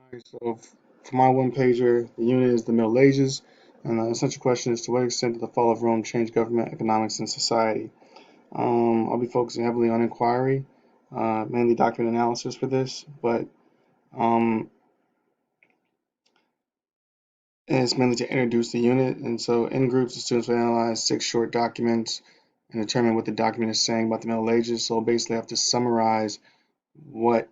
Alright, so for my one pager, the unit is the Middle Ages, and the essential question is to what extent did the fall of Rome change government, economics, and society? I'll be focusing heavily on inquiry, mainly document analysis for this, but um, it's mainly to introduce the unit. And so in groups, the students will analyze 6 short documents and determine what the document is saying about the Middle Ages. So basically, I have to summarize what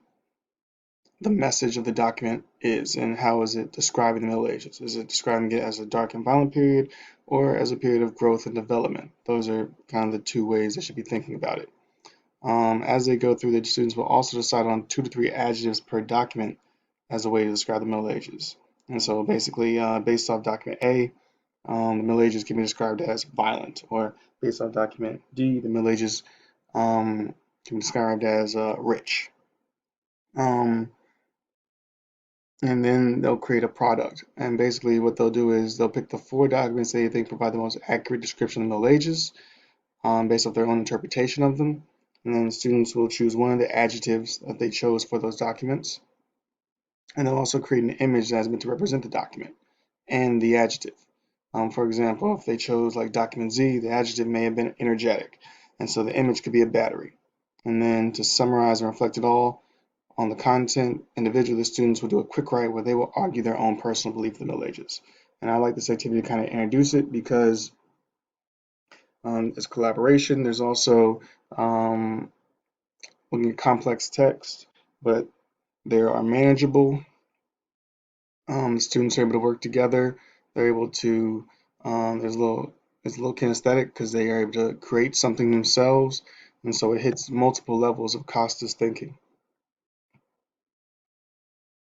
the message of the document is and how is it describing the Middle Ages. Is it describing it as a dark and violent period or as a period of growth and development? Those are kind of the 2 ways they should be thinking about it. As they go through, the students will also decide on 2 to 3 adjectives per document as a way to describe the Middle Ages. And so basically, based off document A, the Middle Ages can be described as violent, or based off document D, the Middle Ages can be described as rich. Um, and then they'll create a product. And basically, what they'll do is they'll pick the 4 documents they think provide the most accurate description of the Middle Ages based off their own interpretation of them. And then students will choose one of the adjectives that they chose for those documents. And they'll also create an image that is meant to represent the document and the adjective. For example, if they chose like document Z, the adjective may have been energetic. And so the image could be a battery. And then to summarize and reflect it all, on the content, individually, the students will do a quick write where they will argue their own personal belief in the Middle Ages. And I like this activity to kind of introduce it because it's collaboration. There's also looking at complex text, but they are manageable. The students are able to work together. They're able to, it's a little kinesthetic because they are able to create something themselves. And so it hits multiple levels of Costa's thinking.